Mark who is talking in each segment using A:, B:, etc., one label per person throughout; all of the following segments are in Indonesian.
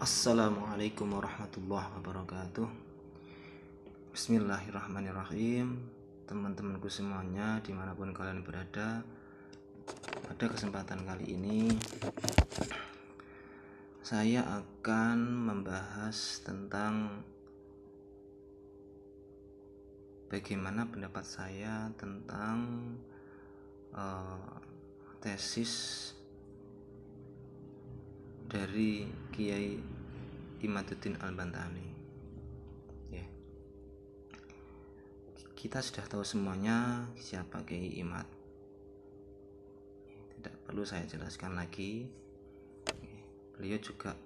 A: Assalamualaikum warahmatullahi wabarakatuh. Bismillahirrahmanirrahim. Teman-temanku semuanya dimanapun kalian berada, pada kesempatan kali ini saya akan membahas tentang bagaimana pendapat saya tentang tesis dari Kiai Imaduddin Al-Bantani. Kita sudah tahu semuanya siapa Kiai Imad, tidak perlu saya jelaskan lagi. Beliau juga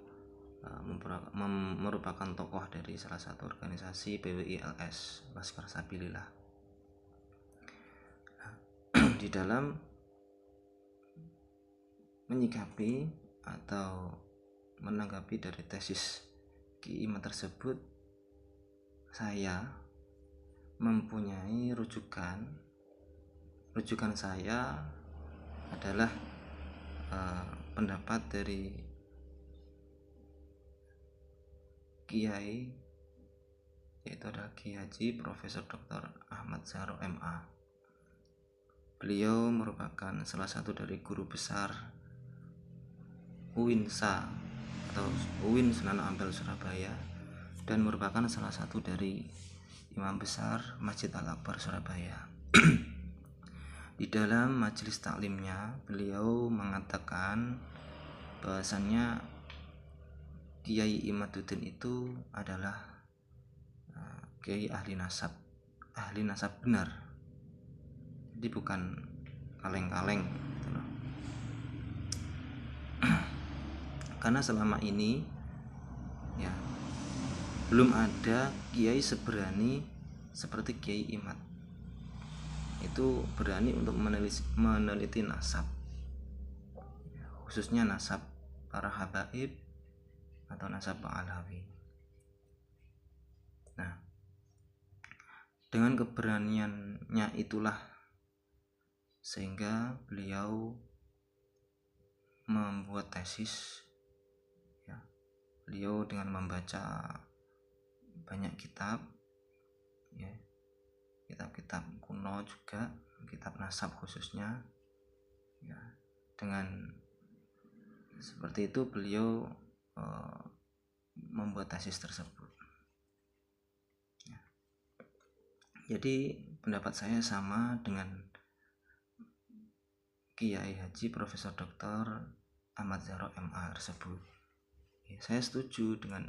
A: merupakan tokoh dari salah satu organisasi PWI-LS, Laskar Sabilillah. Di dalam menyikapi atau menanggapi dari tesis Kiai Imad tersebut, saya mempunyai rujukan saya adalah pendapat dari Kiai, yaitu adalah Kiai Haji Profesor Dr. Ahmad Syaro MA. Beliau merupakan salah satu dari guru besar UINSA atau UIN Sunan Ampel Surabaya, dan merupakan salah satu dari imam besar Masjid Al-Akbar Surabaya. Di dalam majelis taklimnya, beliau mengatakan bahwasannya Kiai Imaduddin itu adalah Kiai ahli nasab benar. Jadi bukan kaleng-kaleng gitu loh. Karena selama ini ya belum ada kiai seberani seperti Kiai Imad. Itu berani untuk meneliti nasab, khususnya nasab para habaib atau nasab Alawi. Nah, dengan keberaniannya itulah sehingga beliau membuat tesis. Beliau dengan membaca banyak kitab, kitab-kitab kuno juga, kitab nasab khususnya, dengan seperti itu beliau membuat tesis tersebut. Jadi pendapat saya sama dengan Kiai Haji Profesor Dr. Ahmad Syaro MA tersebut. Saya setuju dengan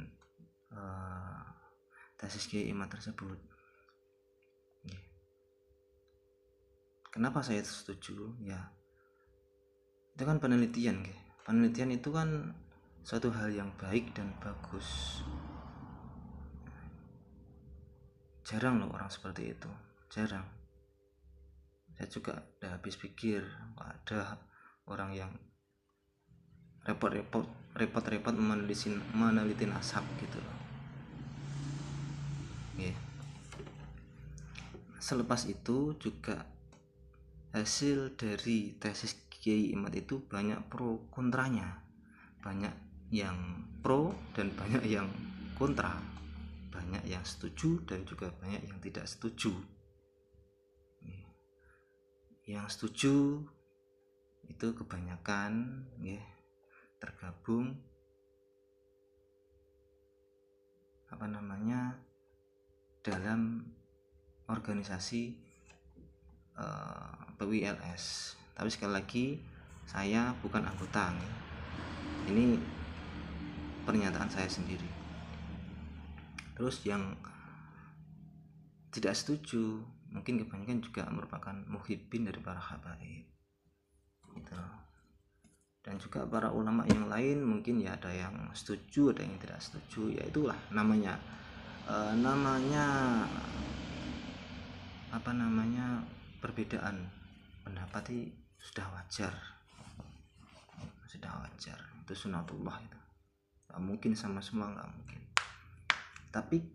A: tesis Kiai Imad tersebut. Kenapa saya setuju? Itu kan penelitian, penelitian itu kan suatu hal yang baik dan bagus. Jarang loh orang seperti itu, jarang. Saya juga udah habis pikir, ada orang yang repot-repot meneliti nasab gitu loh. Selepas itu juga hasil dari tesis Kiai Imad itu banyak pro kontranya, banyak yang pro dan banyak yang kontra, banyak yang setuju dan juga banyak yang tidak setuju. Yang setuju itu kebanyakan tergabung dalam organisasi PWI-LS. Tapi sekali lagi, saya bukan anggota. Ini pernyataan saya sendiri. Terus yang tidak setuju mungkin kebanyakan juga merupakan muhibbin dari para habaib gitu. Dan juga para ulama yang lain mungkin ada yang setuju, ada yang tidak setuju. Ya itulah namanya perbedaan pendapat itu sudah wajar, itu sunatullah. Itu nggak mungkin sama semua, nggak mungkin. Tapi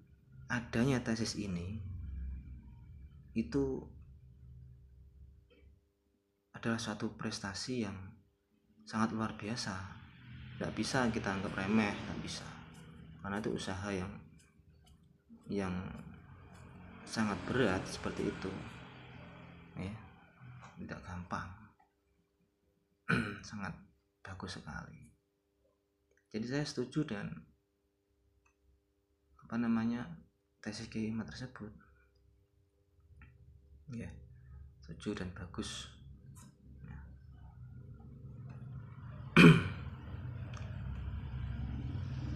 A: adanya tesis ini itu adalah suatu prestasi yang sangat luar biasa. Tidak bisa kita anggap remeh, tidak bisa. karena itu usaha yang sangat berat seperti itu ya, tidak gampang. Sangat bagus sekali. Jadi saya setuju dengan tesis Kiai Imad tersebut ya, setuju dan bagus ya.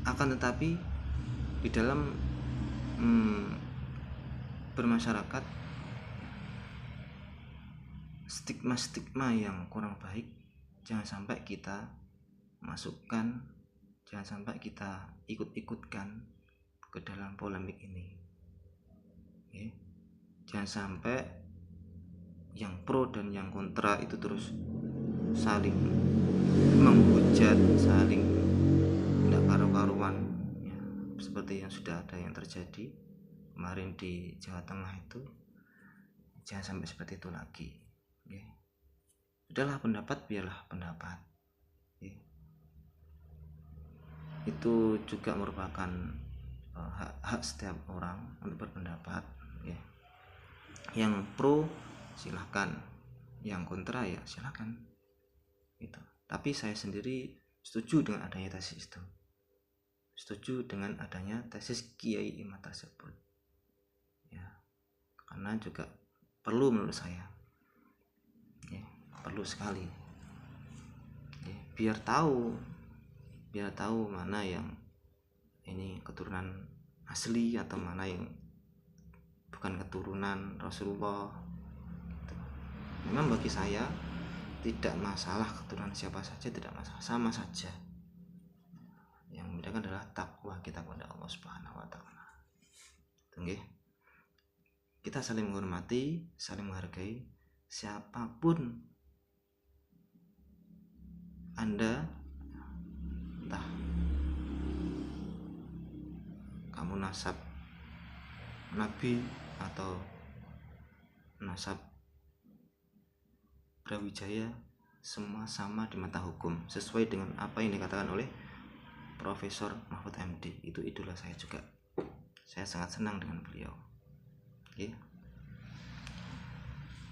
A: Akan tetapi di dalam bermasyarakat, stigma yang kurang baik jangan sampai kita masukkan, jangan sampai kita ikut-ikutkan ke dalam polemik ini ya. Jangan sampai yang pro dan yang kontra itu terus saling menghujat, saling tidak karu-karuan ya, seperti yang sudah ada yang terjadi kemarin di Jawa Tengah itu. Jangan sampai seperti itu lagi ya. Udahlah, pendapat biarlah pendapat ya. Itu juga merupakan hak setiap orang untuk berpendapat ya. Yang pro silahkan, yang kontra ya silahkan gitu. Tapi saya sendiri setuju dengan adanya tesis itu, setuju dengan adanya tesis Kiai Imad tersebut ya, karena juga perlu menurut saya ya, perlu sekali ya, biar tahu mana yang ini keturunan asli atau mana yang bukan keturunan Rasulullah. Memang bagi saya tidak masalah keturunan siapa saja, tidak masalah, sama saja. Yang membedakan adalah takwa kita kepada Allah Subhanahu wa taala. Oke. Kita saling menghormati, saling menghargai siapapun Anda, entah kamu nasab Nabi atau nasab Brawijaya, semua sama di mata hukum sesuai dengan apa yang dikatakan oleh Profesor Mahfud MD. Itu idola saya juga, saya sangat senang dengan beliau. Oke.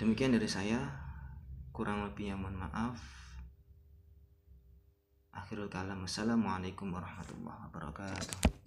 A: Demikian dari saya, kurang lebihnya mohon maaf. Akhirul kalam, wassalamualaikum warahmatullahi wabarakatuh.